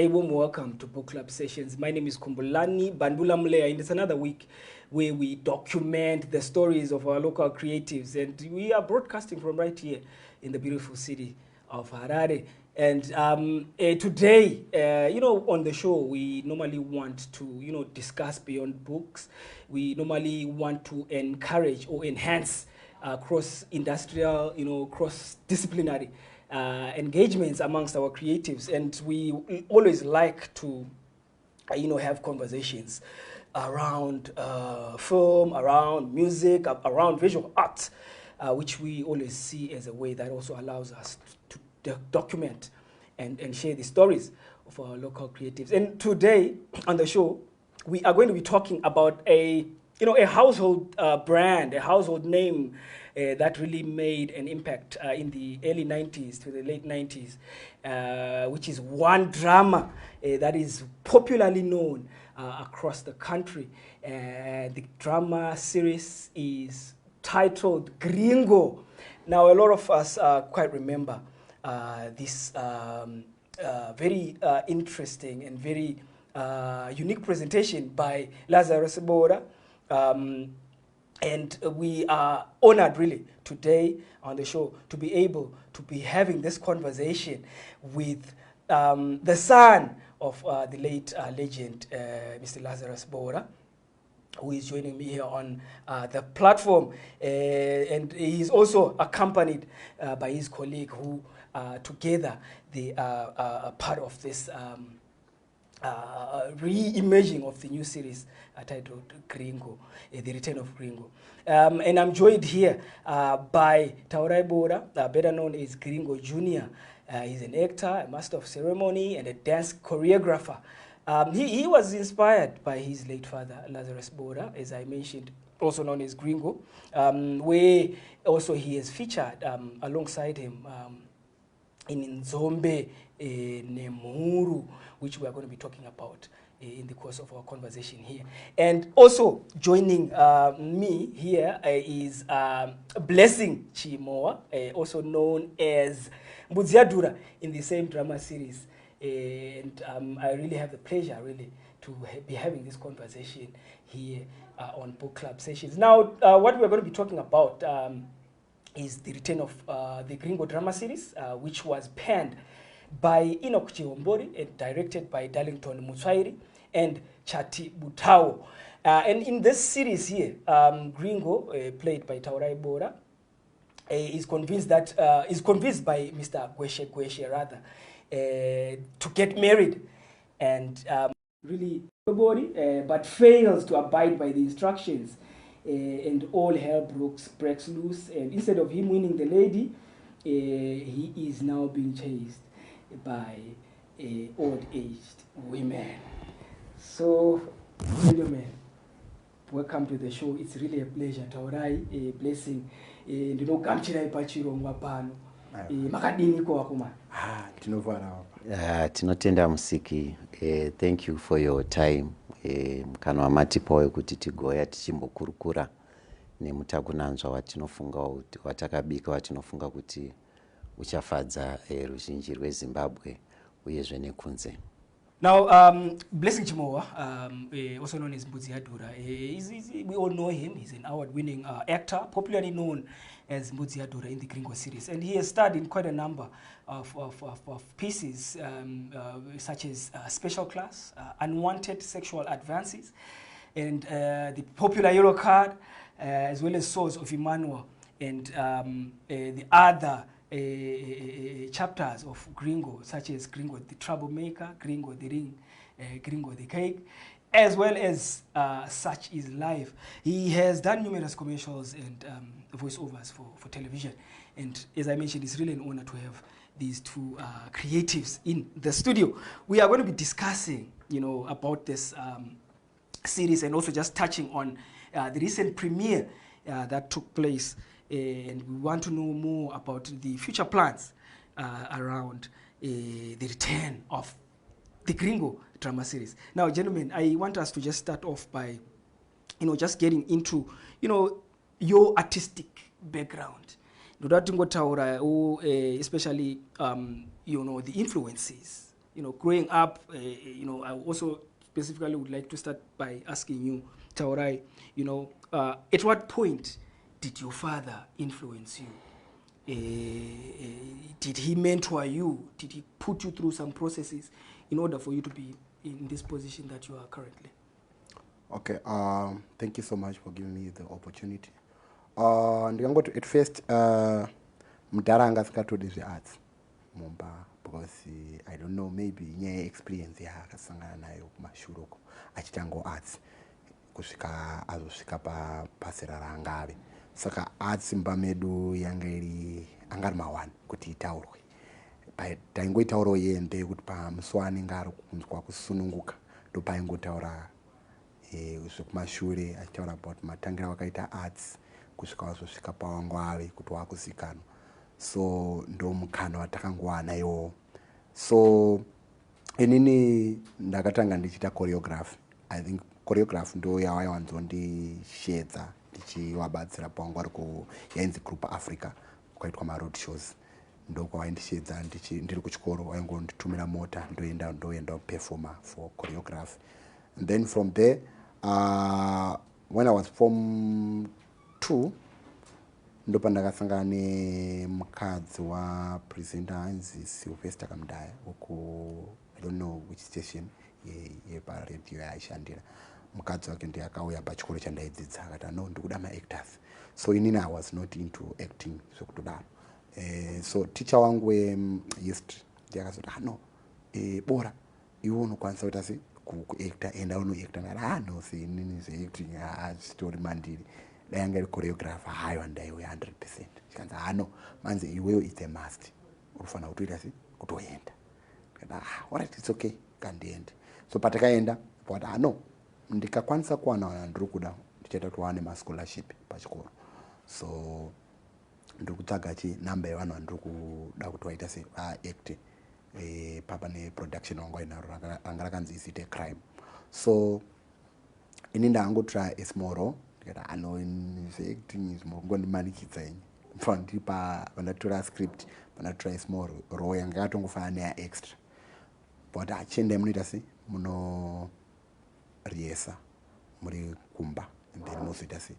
A warm welcome to Book Club Sessions. My name is Kumbulani Bandula Mulea, and it's another week where we document the stories of our local creatives. And we are broadcasting from right here in the beautiful city of Harare. And today, on the show, we normally want to, discuss beyond books. We normally want to encourage or enhance cross-industrial, cross-disciplinary engagements amongst our creatives, and we always like to have conversations around film, around music, around visual art, which we always see as a way that also allows us to document and share the stories of our local creatives. And today on the show, we are going to be talking about a household brand, a household name that really made an impact in the early 90s to the late 90s, which is one drama that is popularly known across the country. The drama series is titled Gringo. Now, a lot of us quite remember this very interesting and very unique presentation by Lazarus Boora. And we are honored really today on the show to be able to be having this conversation with the son of the late legend, Mr. Lazarus Boora, who is joining me here on the platform. And he's also accompanied by his colleague who together they are part of this re-imaging of the new series titled Gringo, The Return of Gringo. And I'm joined here by Tau Boora, better known as Gringo Jr. He's an actor, a master of ceremony, and a dance choreographer. He was inspired by his late father, Lazarus Boora, as I mentioned, also known as Gringo, where also he is featured alongside him in Nzombe Nemuru, which we are going to be talking about in the course of our conversation here. And also joining me here is Blessing Chimoa, also known as Mbudziyadhura in the same drama series. And I really have the pleasure really to be having this conversation here on Book Club Sessions. Now, what we're going to be talking about is the return of the Gringo drama series, which was penned by Enoch Chihombori and directed by Darlington Mutswairi and Chati Butao. And in this series here, Gringo, played by Tau Boora, is convinced by Mr. Gweshe rather, to get married, and really nobody, but fails to abide by the instructions, and all hell breaks loose. And instead of him winning the lady, he is now being chased by old-aged women. So, gentlemen, welcome to the show. It's really a pleasure. Taurai, a blessing. Ndinogamuchirai pachirongwa pano. Makadini ko wakuma. Tinotenda musiki. Thank you for your time. Mukana wamatipa wekuti tigoya tichimbokurukura nemutakunanzwa watinofunga kuti watakabika watinofunga kuti uchafadza ruzhinji rweZimbabwe uyezve nekunze. Now, Blessing Chimoa, also known as Mbudziyadhura, we all know him. He's an award-winning actor, popularly known as Mbudziyadhura in the Gringo series. And he has starred in quite a number of pieces, such as Special Class, Unwanted Sexual Advances, and the popular Yellow Card, as well as Swords of Emmanuel, and the other chapters of Gringo, such as Gringo the Troublemaker, Gringo the Ring, Gringo the Cake, as well as Such is Life. He has done numerous commercials and voiceovers for television. And as I mentioned, it's really an honor to have these two creatives in the studio. We are going to be discussing, about this series, and also just touching on the recent premiere that took place. And we want to know more about the future plans around the return of the Gringo drama series. Now, gentlemen, I want us to just start off by, just getting into, your artistic background. Especially, the influences growing up, I also specifically would like to start by asking you, Taurai, at what point did your father influence you? Did he mentor you? Did he put you through some processes in order for you to be in this position that you are currently? Okay, thank you so much for giving me the opportunity. Ndikangoti at first mudhara anga asingatodi zvearts mumba, because I don't know, maybe nyaya experience yaakasangana nayo kumashure uko achitango arts kusvika azosvika pazera raanga ave. Saka arts mumba medu yanga anga ari mawani kuti itaurwe, taingoitaurawo yenzve kuti pamusi waanenge ari kunzwa kusununguka ndopaingotaura zvekumashure, achitaura about matangira wakaita arts kusvika wazosvika pawangu ave kuti wakuzikanwa. So ndo mukana watakangowana iwowo. So inini ndakatanga ndichiita choreography. I think choreography ndo yawaiwanzondishedza ndichivabatsira pawangu ari yainzi Group Africa kwaitwa maroad shows. Ndo kwawaindishedza ndiri kuchikoro, waingonditumira mota ndoenda performer for choreography. And then from there, when I was Form 2, ndo pandakasangana nemukadzi wapresenter ainzi Sylvester Kamdaya uku, I don't know which station yeparedio yaishandira. Mukadzi wake ndiye akauya pachikoro chandaidzidza akati no, ndikuda maactors. So inini I was not into acting zvekutodaro. So teacher wangu wehistory ndiye akazoti no, Boora iwe unokwanisa kuita sei kuacta, enda unoacta. Ngati no, inini zveacting hazitori mandiri, dai anga iri choreographer hayo ndaiuya 100%. Chikanzi no, manzi iweyo it's a must, unofanira kutoita sei kutoenda. Alright, it's okay, kandiende. So patakaenda pakati no, ndikakwanisa kuwana ndiri kuda ndichaita kuti waane mascholarship pachikoro. So ndiri kutsvaga namba yevanhu vandiri kuda kuti waita sei vaacte papa neproduction wangu wainaro anga rakanzi Isite Crime. So ini ndakangotora a small role, ndikati no, acting is more ngondimanikidza ini pandatora script, pandatora a small role yanga yakatongofanana neya extra, but achiendai munoita sei munoriesa muri kumba, and then mozoita sei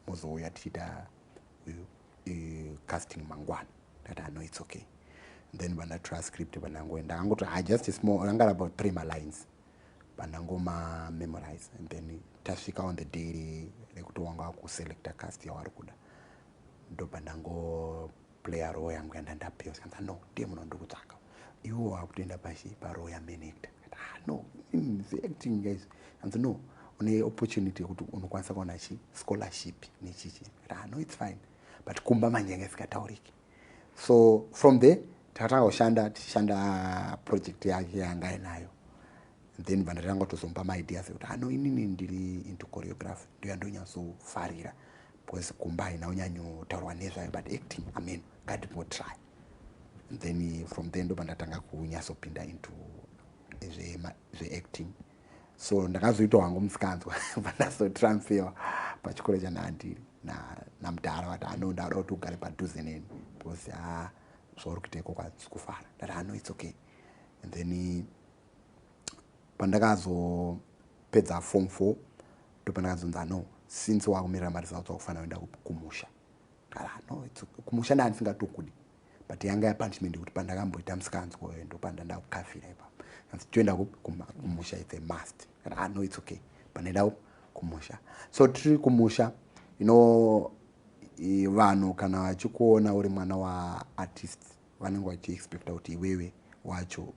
mozouya tichiita casting mangwana. Ndikati no, it's okay. And then pandatora script ndakangotora just a small, anga about 3 lines pandangoma memorize, and then tasvika on the day rekuti wanga wakuselecta cast yavari kuda, ndo pandango playa role yangu yandandapiwa. Sikanza no, ndiye munhu ndiri kutsvaka, iwo wakutoenda parole yamain actor. No, acting guys. Kanzi no, une opportunity yekuti unokwanisa kuona scholarship nechichi. No, it's fine, but kumba manje yanga isikatauriki. So from there takatanga kushanda project yake yanga ainayo. And then vandatanga kutozomba maideas ekuti no, inini ndiri into choreography ndiyo yandonyatsofarira, because kumba haina unyanyotaurwa nezvayo, but acting ngatimbotry. And then from there ndo pandatanga kunyatsopinda into zveacting. So ndakazoita wangu musikanzwa pandazotransferwa pachikoro chanhandiri namudhara vati no, ndada kuti ugare padhuze neni, because zvauri kuiteko kwanzi kufara. Ndati no, it's okay. And then pandakazopedza Form 4 ndo pandakazonza no, since wakumirira mari zautsa kufanira kuenda kumusha. No, kumusha ndandisingatokudi, but yanga yapunishment kuti pandakamboita musikanzwa ndo pandanda kukafira ipapo. Toenda kumusha, it's a must. No, it's okay, pandaenda kumusha. So tiri kumusha, vanhu kana vachikuona uri mwana waartist vanenge vachiexpecta kuti iwewe wacho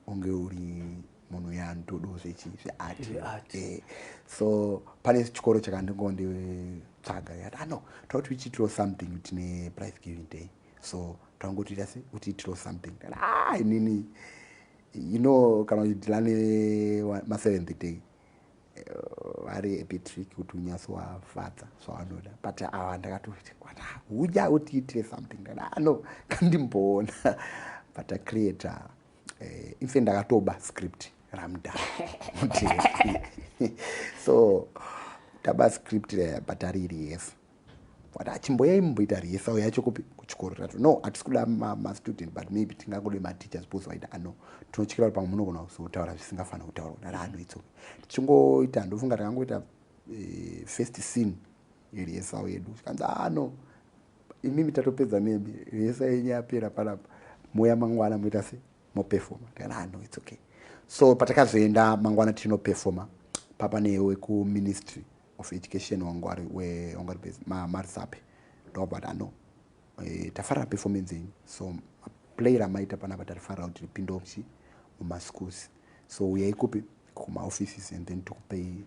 unge uri munhu yandodo zveart. So pane chikoro chakandingonditsvaga yati no, tauti tichitiro something tine prize giving day, so tangotoita sei utiitiro something. Inini kana uchidhila nema7th day vari epitrick kuti unyatsowafadza zvavanoda, but ava ndakatoti uya utiitire something. No, kandimboona but acreata infe ndakatoba script ramudhara so taba script but ariri yes, but chimboyaimboita riesau yacho kupi kuchikoro tatu no hatisi kuda student but maybe tingangode teachers both waita ano tinotyira kuti pamwe munogona kuzotaura zvisingafanira kutaura kudara ano itsoke tichingoita ndofunga takangoita first scene yeriesau yedu tikanzi no imimi tatopedza maybe riesau yenyu yapera panapa moya mangwana moita se moperforma tikana no it's okay. So patakazoenda mangwana tinoperforma papa newe ku ministry of education wangwari wangwari marisape ndobata no tafarira performance yenyu so play ramaita panapa tarifarira kuti ripinde mumaschools so uyai kupi kumaoffices and then tikupei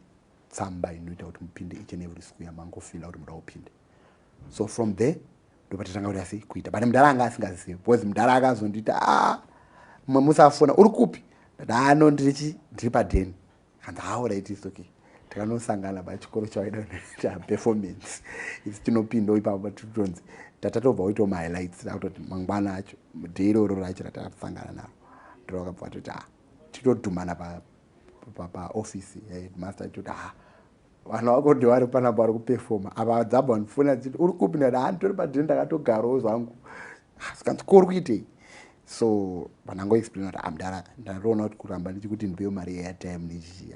tsamba inoita kuti mupinde each and every school yamangofila kuti muda kupinde. So from there ndopatatanga kuti asi kuita but mudhara anga asingazivi because mudhara akazondita mumwe musafona uri kupi ndano ndiri padheni kanzi right is okay takanosangana pachikoro chawaida kuita performance isi tinopinda ipapo titonzi tatatobva kuita mahighlights takutoti mangwana acho mudhei iroro racho ratakasangana naro ndorokabva toti titodhumana paofisi yaheadmaster toti vanhu vakoti vari panapa vari kuperforma apa dzabva ndifuna chiti uri kupi ndati tori padheni ndakatogarawo zvangu sikanzi ko uri kuitei. So vanangoexplaina kuti mudhara ndatoona kuti kuramba ndichikuti ndipewo mari yeairtime ndichichi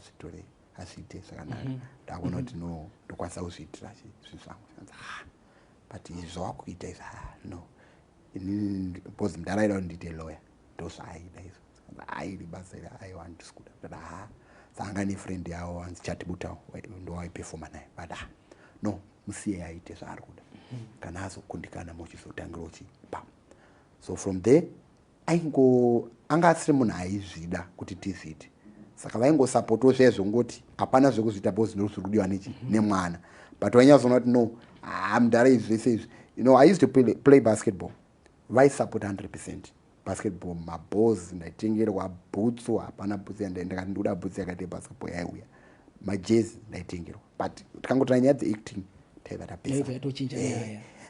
zvitore hazviite zvakanaka ndakuona kuti no ndokwanisa kuzviitira zvinhu zvangu zikanzi but izvi zvawakuita izvi no because mudhara aida kuti ndiite lawyer ndozvaaida izvo iri basa iri aiwandisikuda kuti sanga nefriend yawo anzi chatibutawo ndowaiperforma naye but no musiye aite zvaari kuda kana azokundikana muchizotangira uchipa. So from there anga asiri munhu aizvida kuti tizviite saka vaingosapotawo zvaizvo ngoti hapana zvekuzviita because ndozvikudiwa nemwana but vainyazoona kuti no mudhara izvi zvese izvi I used to play basketball vaisupport 100% basketball maballs ndaitengerwa bhutsu hapana bhutsu ndakati ndikuda bhutsu yakati basketball yaiuya majezi ndaitengerwa but tikangotora nyaya dzeacting taiva tapesa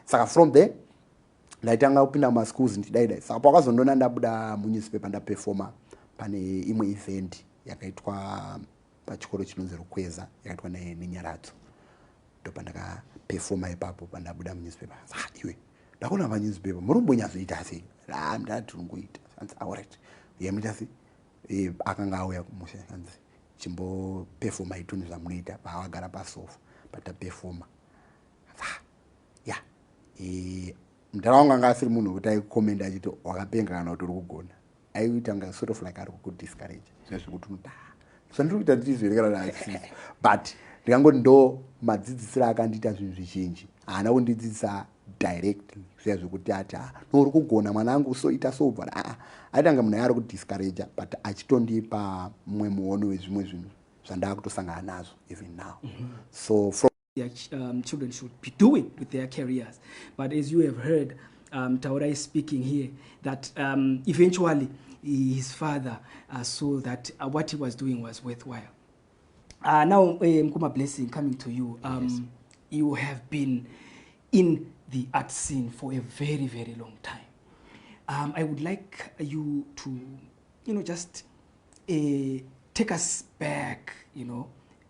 saka from there ndaitanga kupinda mumaschools ndichidaidai saka pakazondona ndabuda munewspaper ndaperforma pane imwe event yakaitwa pachikoro chinonzi Rukweza yakaitwa nenyaradzo ndopandakaperforma ipapo pandabuda munewspaper iwe ndakuona panewspaper murumbonyazoita sei ndati ndingoita alright yamuita sei akanga auya kumusha kanzi chimboperforma ituni zvamunoita paakagara pasofa pataperforma mudhara wangu anga asiri munhu wekuti aikomenda achiti wakapenga kana kuti uri kugona aiita nga sort of like ari kukudiscourage zvino zvekuti unoda zvandiri kuita ndizvirekera naasisi but ndikangoti ndo madzidzisiro akandiita zvinhu zvizhinji haana kundidzidzisa directly zviya zvekuti ati nouri kugona mwanangu soita sobva aitanga munhu ari kudiscourage but achitondipa mumwe muono wezvimwe zvinhu zvandakutosangana nazvo even now. So from their children should be doing with their careers. But as you have heard, Taura is speaking here that eventually his father saw that what he was doing was worthwhile. Now, Mkuma Blessing, coming to you, yes. You have been in the art scene for a very, very long time. I would like you to, just take us back,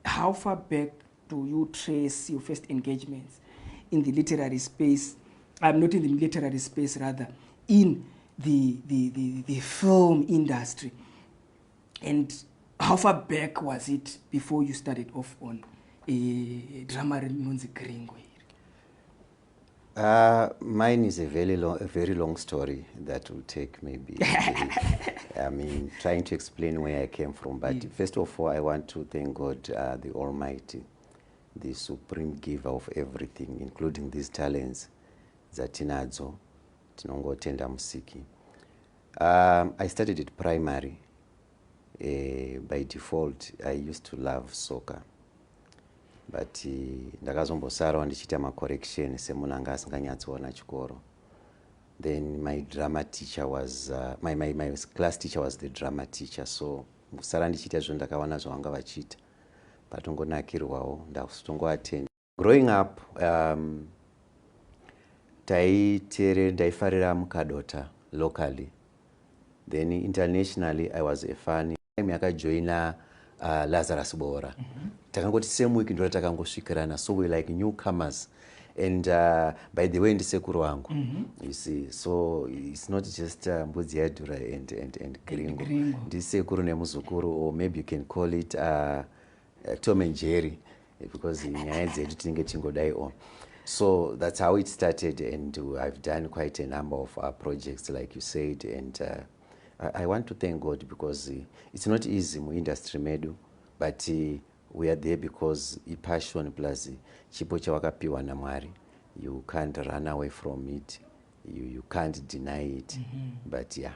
how far back do you trace your first engagements in the literary space? Not in the literary space, rather, in the film industry. And how far back was it before you started off on a drama Return Gringo? Mine is a very long story that will take maybe trying to explain where I came from. But first of all, I want to thank God, the Almighty, the supreme giver of everything, including these talents that tinadzo tinongotenda musiki. I studied at primary. By default, I used to love soccer, but ndakazombosara ndichita correction semunhu anga asinganyatsoona chikoro. Then my drama teacher was my class teacher was the drama teacher, so kusara ndichita zvinhu ndakawana zvavanga vachiita patongonakirwawo ndakutongoattend. Growing up, ndaifarira mukadota locally, then internationally I was a fan. Yakajoina Lazarus Boora. Takangoti same week ndo takangosvikirana, so we like newcomers And by the way, ndisekuru wangu, you see, so it's not just Mbudziyadhura and Gringo. Ndisekuru nemuzukuru, or maybe you can call it Tom and Jerry, because nyaya dzedu tinenge tingodai on. So that's how it started, and I've done quite a number of projects, like you said, and I want to thank God, because it's not easy in industry medu, but we are there because passion plus chipo chawakapiwa na Mwari. You can't run away from it, you can't deny it. But yeah,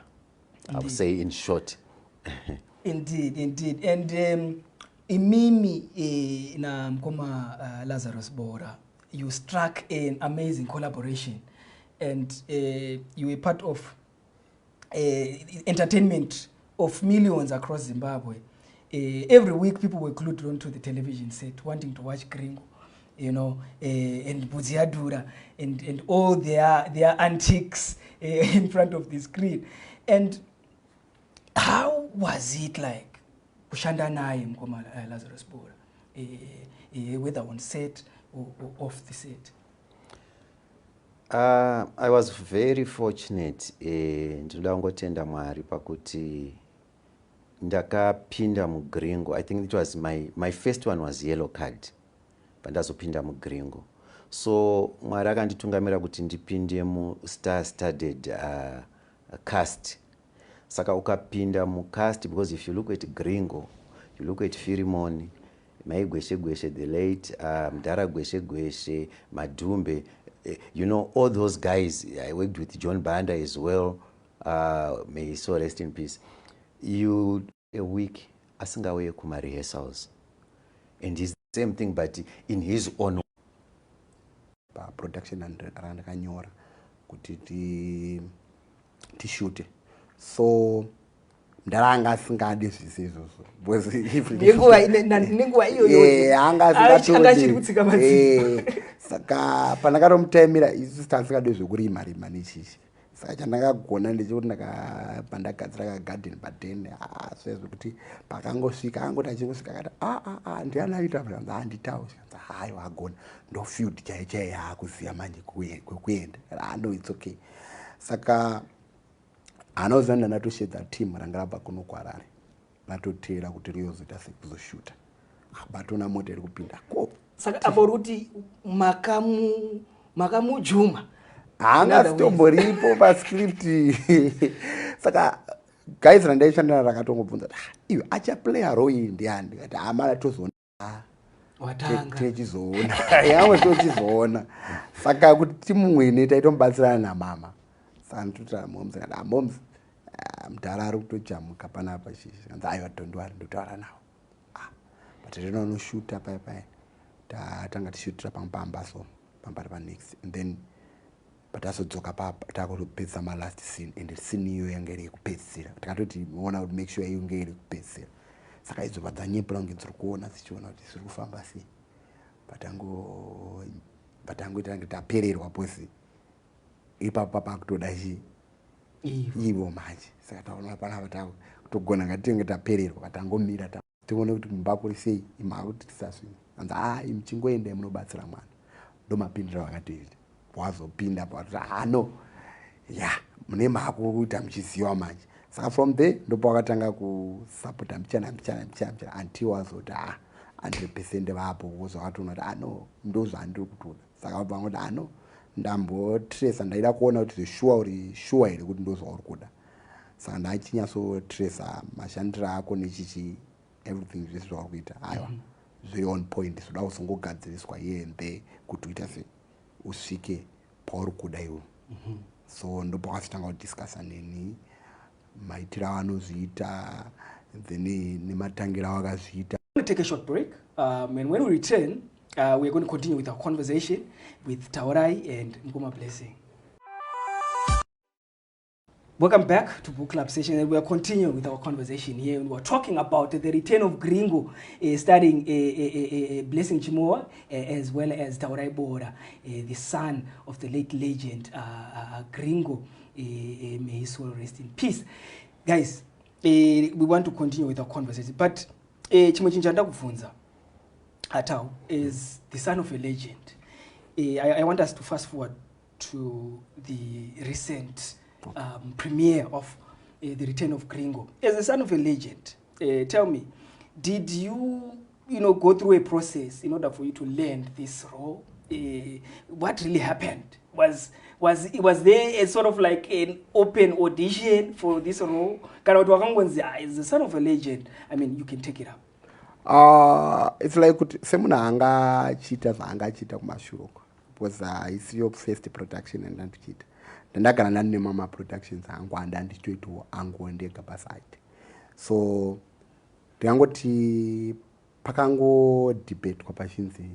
I would say in short. Indeed. And imimi na mkoma Lazarus Boora, you struck an amazing collaboration, and you were part of entertainment of millions across Zimbabwe. Every week people were glued onto the television set wanting to watch Gringo, you know, and Mbudziyadhura and all their antics in front of the screen. And how was it like kushanda naye mkoma Lazarus Boora, whether on set or off the set? I was very fortunate. Ndoda ngotenda Mwari pakuti ndakapinda muGringo. I think it was my first one was yellow card, pandazopinda muGringo. So Mwari akanditungamira kuti ndipinde mu star-studded cast. Saka ukapinda mu cast, because if you look at Gringo, you look at Firimoni, Mai Gweshe, the late Mdara Gweshe, Madumbe, you know, all those guys. I worked with John Banda as well, may he so rest in peace. You a week asingawe kuma rehearsals, and it's the same thing but in his own production and around kanyora kuti tishute. So ndaranga singadi zvisizozo, because if nenguva iyo angachiri kutsika madziro. Saka pandakatomutaimira isu tasikadi zvekurima nechichi. Saka chandakagona ndechekuti pandagadzira kagarden padhene, sezvekuti pakangosvika angoti achingosvika akati ndiani aita bva nditau. Hayi wagona ndo field chaichai yakuziya manje kwekuenda. No, it's okay. Saka anozanda natoshedza team ranga rabva kuno kwarare natotera kuti riyozoita sekuzoshuta batona mota iri kupinda ko. Saka apo kuti makamujuma hanga sitomboripo pascript. Saka guys randaishandana rakatongobvunza iwe achaplaya role iyi ndiani, kati amara tozoona techizoona yamwe tochizoona. Saka kuti timumwene taitomubatsirana namama santuta moms kana moms mudhara ari kutojamuka panapa chichi kanzi aiwa tondwari ndotaura nawo but rinonoshuta pai tatanga tishutira pamba so pambari panext, and then patazodzoka takutopedzisa malast scene, and scene iyo yanga iri yekupedzisira takatoti muona kuti make sure iyo nge iri kupedzisira. Saka idzo dzanyepera kunge dziri kuona dzichiona kuti zviri kufamba sei, patangoita kunge tapererwa posi ipapo pakutoda ivo manje. Saka taona panapa kutogona ngatinge tapererwa katangomira tione kuti mumbakuri sei imakuti tisasvina anzi muchingoenda munobatsira mwana. Ndo mapindiro akatoita wazopinda pakuti no ya mune mako kuita muchiziva manje. Saka from there ndo pakatanga kusapota mchana until wazoti 100% vapo wozvakatoona kuti no ndo zvandiri kutoda. Saka vabva kuti no ndambotresa ndaida kuona kuti sure uri sure here kuti ndozvauri kuda. Saka ndachinyasotresa mashandiro ako nechichi everything zvese zvauri kuita aiwa zviri on point. Zvoda kuzongogadziriswa here and there kuti uita sei usvike pauri kuda iwe. So ndo pakatanga kudiscussa neni maitiro avanozviita then nematangira avakazviita. We're going to take a short break, and when we return we're going to continue with our conversation with Taurai and Ngoma Blessing. Welcome back to Book Club Session, and we are continuing with our conversation here. We are talking about the return of Gringo, starring Blessing Chimoa, as well as Taurai Boora, the son of the late legend Gringo. May his soul rest in peace. Guys, we want to continue with our conversation, but Chimochinja ndakufunza Atau is the son of a legend. I want us to fast forward to the recent premiere of The Return of Gringo. As a son of a legend, tell me, did you go through a process in order for you to land this role? What really happened? Was there a sort of like an open audition for this role? As a son of a legend, I mean, you can take it up. It's like semunhu angachita zvaangachita kumashure uko, because it's your first production andandichita. Ndandagara ndane mama productions angu andandichitoitawo angu ndega paside. So ndingangoti pakango debate kwa pachinzi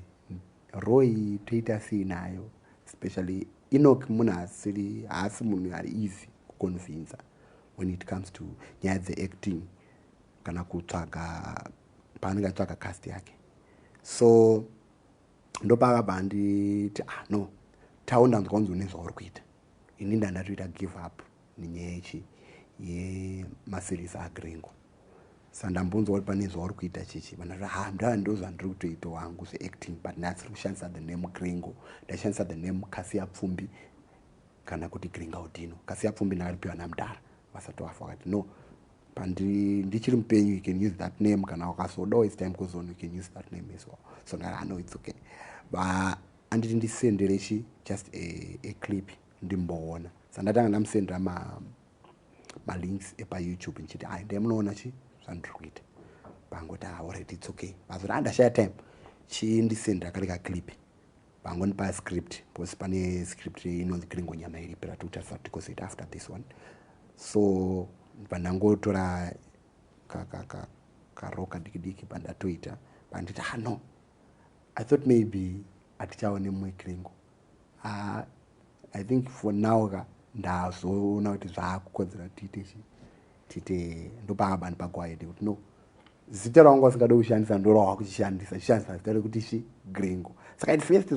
Roy toita sinayo, especially Enoch munhu haasi munhu ari easy kuconvince when it comes to nyaya dzeacting kana kutsvaga paanenge atsvaga cast yake. So ndopakabva nditi no, Tau ndanzwa kunzi une zvauri kuita, ini ndandatoita give up nenyaya yemaseries aGringo. Saka ndambunzwa kuti pane zvauri kuita chichi, vandati ndo zvandiri kutoita wangu zveacting, but ndasiri kushandisa the name Gringo, ndashandisa the name Kasi Yapfumbi kana kuti Gringaudino. Kasi Yapfumbi ndakaripiwa naMudhara vasati vafa, vakati no, ndichiri mupenyu you can use that name, kana wakazodawo it's time kuzona you can use that name as well. So ndakati no, it's okay. Anditi ndisendere just a clip ndimboona. Saka ndatanga ndamusendera malinks epaYouTube nchiti ndemunoona zvandiri kuita. Pangoti already it's okay. Bazoti ndashaya time chindisendera kari clip. Pangondipa script, because pane script inonzi Gringo nyama iripera tokutarisa kuti after this one. So pandangotora karoka diki pandatoita, panditi no, I thought maybe atichaone mumwe Gringo. I think for now ndazoona kuti zvaakukodzera tite ndopakabva ndipagwaide kuti no, zita rangu wasingada kushandisa ndo rawakuchishandisa zita rekuti Gringo. Saka at first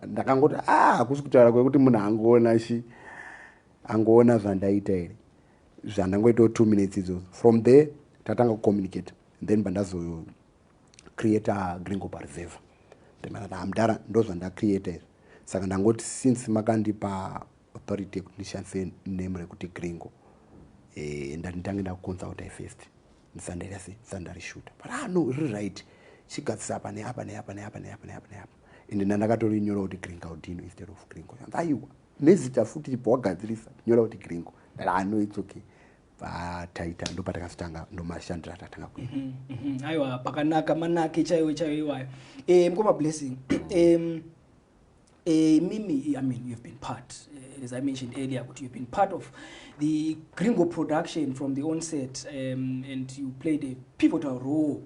ndakangoti hakusi kutaura kwekuti munhu angoona zvandaita here, zvandangoitawo 2 minutes izvozvo. From there tatanga kucommunicate, and then bandazo create Gringo pareserve. Ndimati Mudhara ndo zvandacreata izvi. Saka ndangoti since makandipa authority yekuti ndishandise name rekuti Gringo, ndanditange ndakuconsulta first ndisandarishuta. But no, riri right, chigadzisa apa neapa neapa neapa neapa neapa neapa, ende ndandakatorinyora kuti Gringaudino instead of Gringo. Aiwa, nezita futi pawagadzirisa nyora kuti Gringo. No, it's okay. Taita ndo patakazotanga ndomashandira tatanga kuita. Aiwa, pakanaka manake chaiwo iwayo. Mkoma Blessing. Mimi, I mean, you've been part, as I mentioned earlier, but you've been part of the Gringo production from the onset, and you played a pivotal role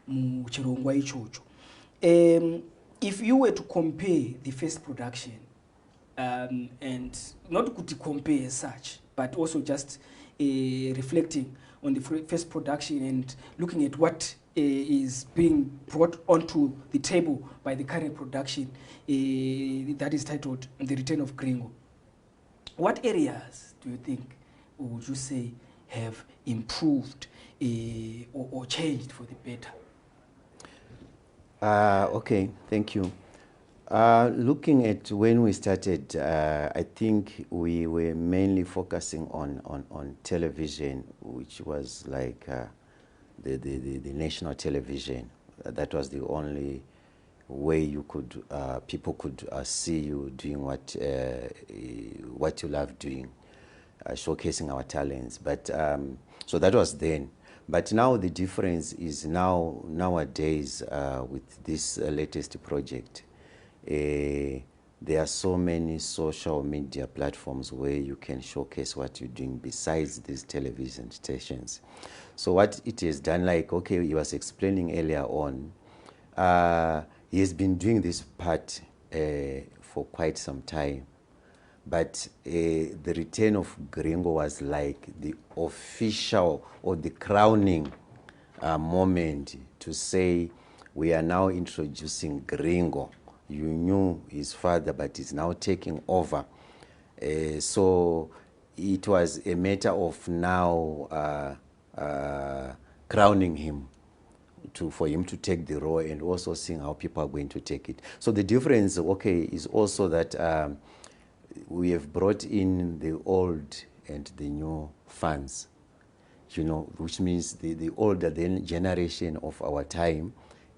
mu chirongwa ichocho. If you were to compare the first production, and not to compare as such, but also just reflecting on the first production and looking at what is being brought onto the table by the current production that is titled The Return of Gringo. What areas do you think, or would you say, have improved or changed for the better? Okay, thank you. Looking at when we started, I think we were mainly focusing on television, which was like the national television. That was the only way you could people could see you doing what you love doing, showcasing our talents. But so that was then. But now the difference is nowadays with this latest project. There are so many social media platforms where you can showcase what you're doing besides these television stations. So what it has done, like, okay, he was explaining earlier on, he has been doing this part for quite some time. But the Return of Gringo was like the official or the crowning moment to say, we are now introducing Gringo. You knew his father, but he's now taking over. So it was a matter of now crowning him for him to take the role, and also seeing how people are going to take it. So the difference, okay, is also that we have brought in the old and the new fans, which means the older generation of our time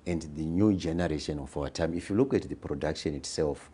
and the new generation of our time. If you look at the production itself,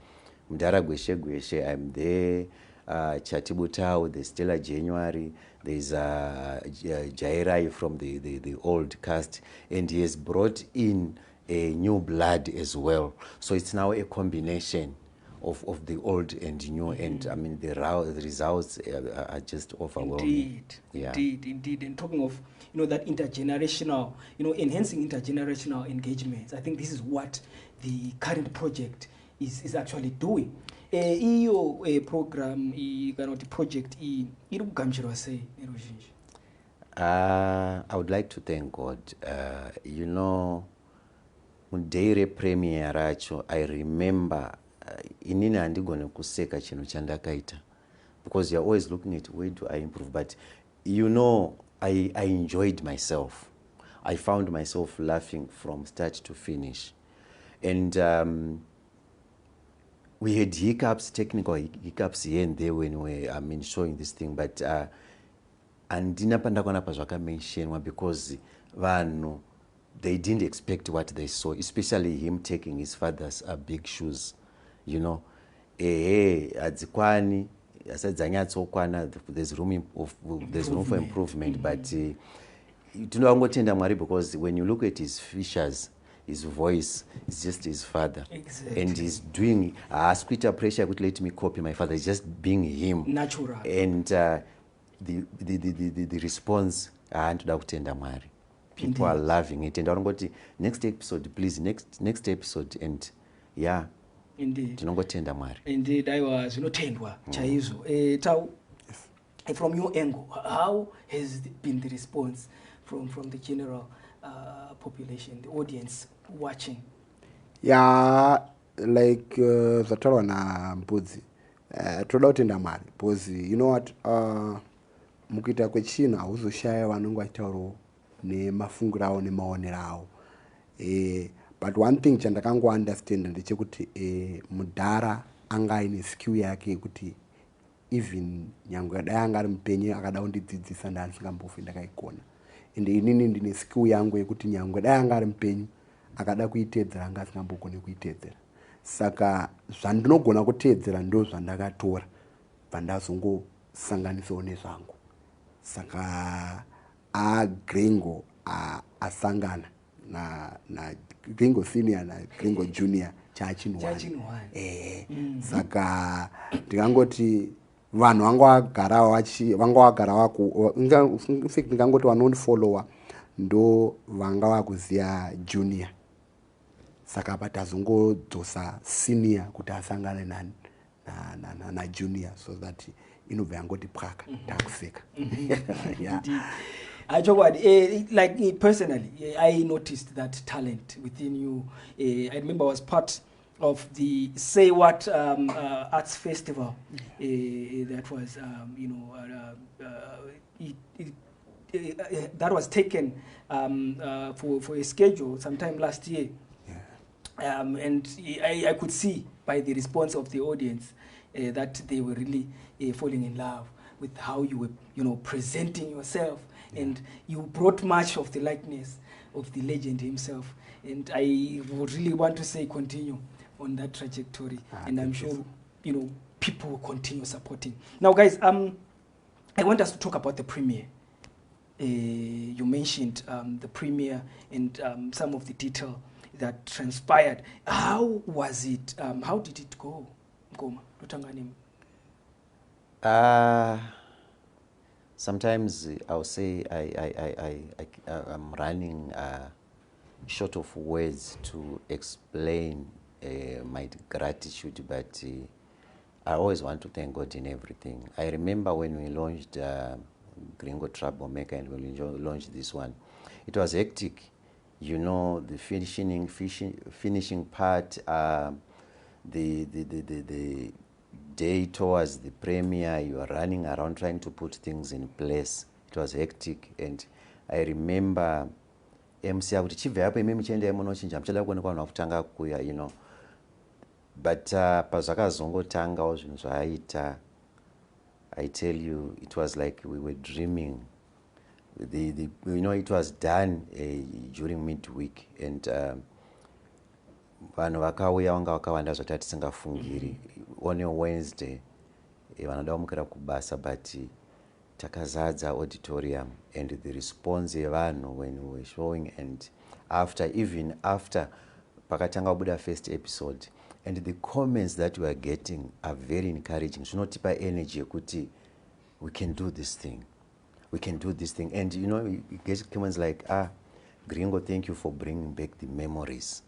Mdara Gweshe Gweshe, I'm there, Chatibu Tau, there's Stella January, there's Jairai from the old cast, and he has brought in a new blood as well. So it's now a combination of the old and new, and I mean the results are just overwhelming. Indeed. And talking of that intergenerational, enhancing intergenerational engagements, I think this is what the current project is actually doing. Iyo program kana kuti project iri kugamuchirwa sei neruzhinji? I would like to thank God. Muday repremiere racho, I remember inini handigone kuseka chinhu chandakaita, because you're always looking at where do I improve, but I enjoyed myself. I found myself laughing from start to finish, and we had hiccups, technical hiccups here and there when we were showing this thing, but andina pandakona pazvakamentionwa because vanhu they didn't expect what they saw, especially him taking his father's big shoes. Hadzikwani asati dzanyatsokwana, there's room for improvement, but tinongotenda Mwari, because when you look at his features, his voice is just his father. Exactly. And he's doing squeeter pressure could let me copy my father. He's just being him, natural, and the response antoda kutenda Mwari. People are loving it, and I want to go to next episode, please, next episode, and yeah, indeed, tinongotenda Mwari. Indeed, I was tendwa chaizo. Tau, from your angle, how has been the response from the general population, the audience watching? Yeah, like zataurwa naMbudzi, toda kutenda Mwari, because you know what, mukuita kwechina hauzoshaya vanenge vachitaurawo nemafungiro avo nemaonero avo. But one thing chandakango understand ndechekuti Mudhara anga aine skill yake yekuti even nyangwe dai anga ari mupenyu akada kundidzidzisa ndandisingambofi ndakaigona, and inini ndine skill yangu yekuti nyangwe dai anga ari mupenyu akada kuiteedzera anga asingambogone kuiteedzera. Saka zvandinogona kuteedzera ndo zvandakatora pandazongosanganisawo nezvangu. Saka Gringo asangana na Gringo senior na Gringo junior chachinwani. Saka ndingangoti vanhu vanga vagara wako, in fact ndingangoti vanondifollowa ndo vanga vakuziya junior. Saka patazongodzosa senior kuti asangane na junior, so that inobva yangoti pwaka takuseka. Yeah. Like personally, I noticed that talent within you. I remember I was part of the Say What Arts Festival that was, that was taken for a schedule sometime last year. Yeah. And I could see by the response of the audience that they were really falling in love with how you were, presenting yourself. Yeah. And you brought much of the likeness of the legend himself. And I would really want to say continue on that trajectory. And I'm sure, people will continue supporting. Now, guys, I want us to talk about the premiere. You mentioned the premiere and some of the detail that transpired. How was it? How did it go? Ngoma, Lutanganim. Sometimes I'll say I'm running short of words to explain my gratitude, but I always want to thank God in everything. I remember when we launched Gringo Troublemaker and when we launched this one, it was hectic. The finishing part, the day towards the premiere, you are running around trying to put things in place. It was hectic, and I remember MC kuti chibve apo imi muchienda munochinja muchada kuonekwa vanhu vakutanga kuuya, you know. But pazvakazongotangawo zvinhu zvaaita, I tell you, it was like we were dreaming. You know, it was done during midweek, and vanhu vakauya vanga vakawanda zvati tisingafungiri. On a Wednesday vanoda kumukira kubasa, but takazadza auditorium, and the response yevanhu when we were showing, and even after pakatanga kubuda first episode, and the comments that we are getting are very encouraging. Zvinotipa energy yekuti we can do this thing. We can do this thing. And you know, you get comments like, Gringo, thank you for bringing back the memories.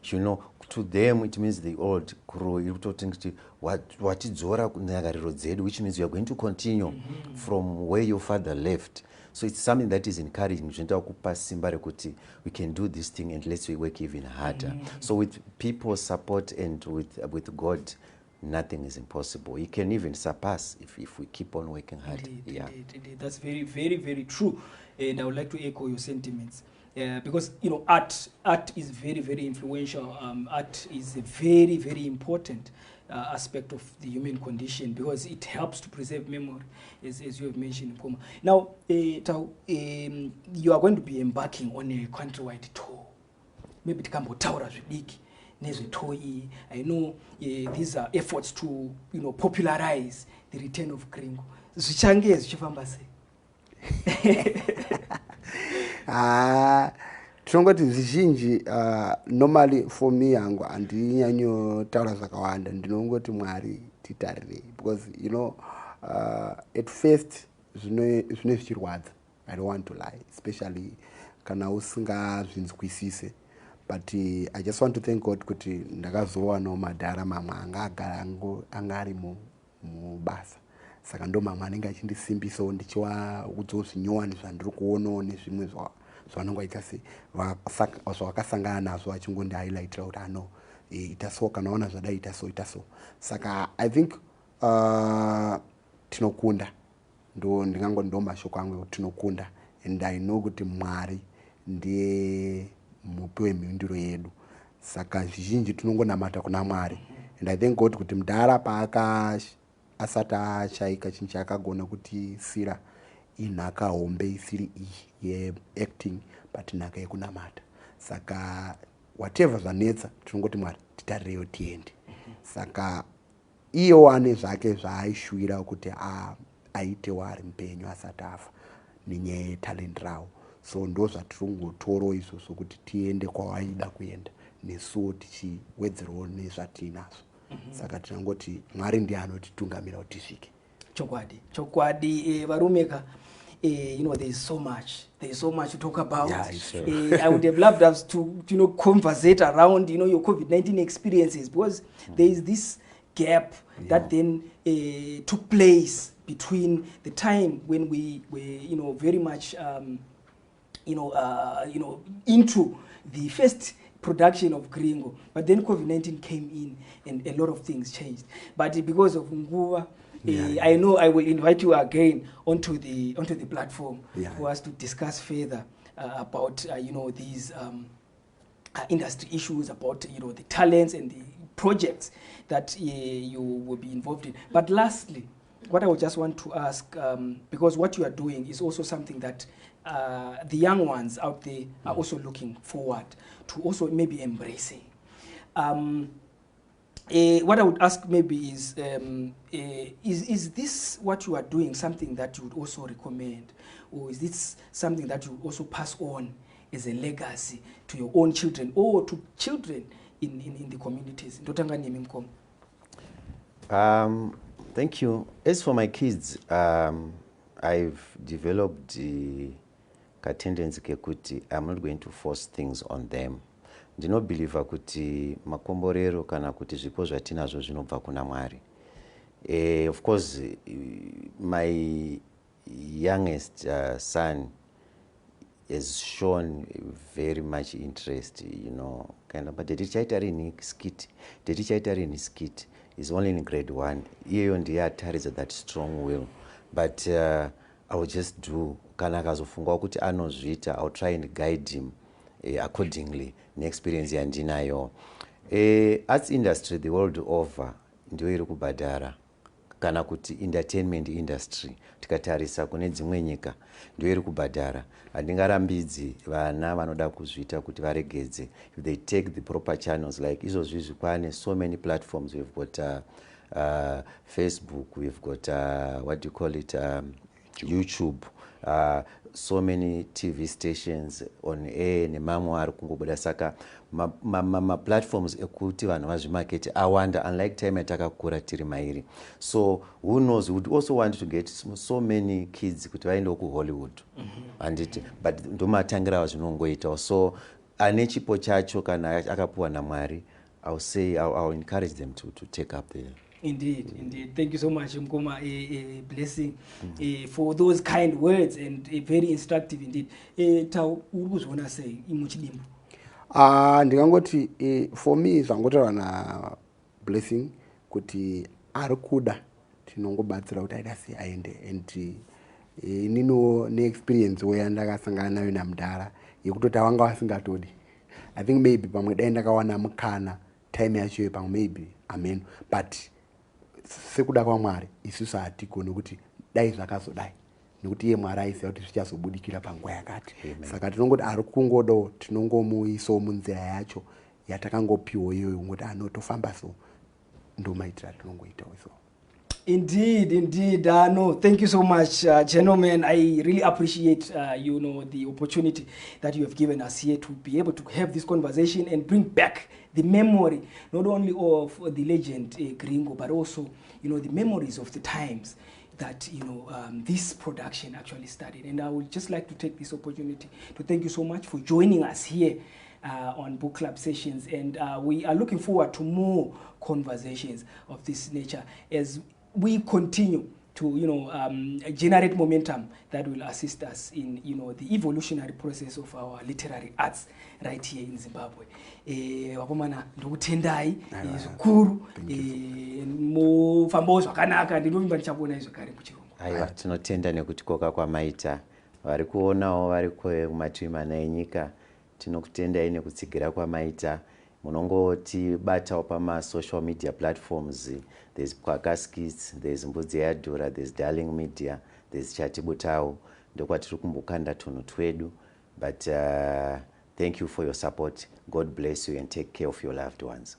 You know, to them it means the old crew, you think what is which means you are going to continue from where your father left. So it's something that is encouraging. We can do this thing, and let's work even harder. So with people's support and with God, nothing is impossible. He can even surpass if we keep on working hard. Indeed. That's very, very, very true. And I would like to echo your sentiments. Because, you know, art is very, very influential. Art is a very, very important aspect of the human condition, because it helps to preserve memory, as you have mentioned, Mpoma. Now, Tau, you are going to be embarking on a countrywide tour. Maybe tikambotaura zvidiki nezvetour iyi. I know these are efforts to, you know, popularize the Return of Gringo. Zvichange zvichifamba sei? Tinongoti zvizhinji normally for me yangu handinyanyotaura zvakawanda, ndinongoti Mwari titarire, because you know at first zvine zvichirwadza. I don't want to lie, especially kana usingazvinzwisise, but I just want to thank God kuti ndakazowanawo madhara mamwe anga ari mubasa, saka ndo mamwe anenge achindisimbisawo ndichivaudzawo zvinyowani zvandiri kuonawo nezvimwe zvavanenge vaita zvavakasangana nazvo, achingondihighlightira kuti ano ita so, kana waona zvadai ita so. Saka I think tinokunda, ndingangoti ndo mashoko angu, tinokunda, and I know kuti Mwari ndiye mupi wemhinduro yedu. Saka zvizhinji tinongonamata kuna Mwari, and I thank God kuti mudhara asati ashaika chinhu chaakagona kuti sira inhaka hombe isiri iyi yeacting, but nhaka yekunamata. Saka whatever zvanetsa tinongoti Mwari titarireyo tiende. Saka iyo ane zvake zvaaishuvira kuti aitewo ari mupenyu asati afa nenyaya yetalent rawo. So ndo zvatirongotoro izvozvo kuti tiende kwawaida kuenda, nesuwo tichiwedzerawo nezvatinazvo. Saka tinongoti Mwari ndiye anotitungamira kuti tisvike. Chokwadi varumeka. You know, there's so much to talk about. Yeah, sure. I would have loved us to, you know, conversate around, you know, your COVID-19 experiences, because there is this gap that then took place between the time when we were, you know, very much, into the first production of Gringo, but then COVID-19 came in and a lot of things changed. But because of Nguva, I know I will invite you again onto the platform for us to discuss further about these industry issues, about the talents and the projects that you will be involved in. But lastly, what I would just want to ask, because what you are doing is also something that the young ones out there are also looking forward to, also maybe embracing. What I would ask maybe is this what you are doing something that you would also recommend, or is this something that you would also pass on as a legacy to your own children or to children in the communities? Thank you. As for my kids, I've developed the tendency kekuti I'm not going to force things on them. Ndinobhiliva kuti makomborero kana kuti zvipo zvatinazvo zvinobva kuna Mwari. Of course, my youngest son has shown very much interest, but the skit is only in grade 1. Iyo ndiye ataridza that strong will, but I will just do, kana akazofunga kuti anozviita, I'll try and guide him accordingly neexperience yandinayo. Arts industry the world over ndiyo iri kubhadhara, kana kuti entertainment industry tikatarisa kune dzimwe nyika ndiyo iri kubhadhara. Handingarambidzi vana vanoda kuzviita kuti varegedze if they take the proper channels. Like izvozvi kwane so many platforms. We've got Facebook, we've got what do you call it, YouTube, so many TV stations on air nemamwe ari kungobuda. Saka platforms ekuti vanhu vazvimaketi awanda, unlike time yatakakura tiri mairi. So who knows, we would also want to get so many kids kuti vaendewo kuHollywood. But ndomatangira zvinongoitawo. So ane chipo chacho kana akapuwa naMwari, I'll say I'll encourage them to take up the. Indeed. Thank you so much, Mkoma. A blessing for those kind words and very instructive indeed. Tau, urikuzvona sei imuchidimbu? Ndingangoti for me zvangotaura na blessing kuti ari kuda tinongobatsira kuti aida sei aende. And inino neexperience yandakasangana nayo namudhara yekutoti wanga wasingatodi. I think maybe pamwe dai ndakawana mukana time yacho pamwe maybe amen, but sekuda kwaMwari isusu hatikoni kuti dai zvakazodai nekuti iye Mwari aiziva kuti zvichazobudikira panguva yakati. Saka tinongoti ari kungodo tinongomuisawo munzira yacho yatakangopiwa iyoyo ngoti tofamba so ndomaitira tinongoitawo so. Indeed. No, thank you so much, gentlemen. I really appreciate, the opportunity that you have given us here to be able to have this conversation and bring back the memory, not only of the legend Gringo, but also, the memories of the times that, this production actually started. And I would just like to take this opportunity to thank you so much for joining us here on book club sessions. And we are looking forward to more conversations of this nature as we continue to generate momentum that will assist us in the evolutionary process of our literary arts right here in Zimbabwe. Wapomana ndokutendai zvikuru mufambawo zvakanaka, ndinovimba ndichakuona zvakare kuchirongwa. Aiwa, tinotenda nekuti koka kwamaita vari kuonawo vari kumativi mana enyika. Tinokutendai nekutsigira kwamaita. Munongotibatawo pama-social media platforms. There's Kwakaskits, there's Mbudziyadhura, there's Darling Media, there's Chatibutau. Ndokwatiri kumbukanda tunhu twedu. But thank you for your support. God bless you and take care of your loved ones.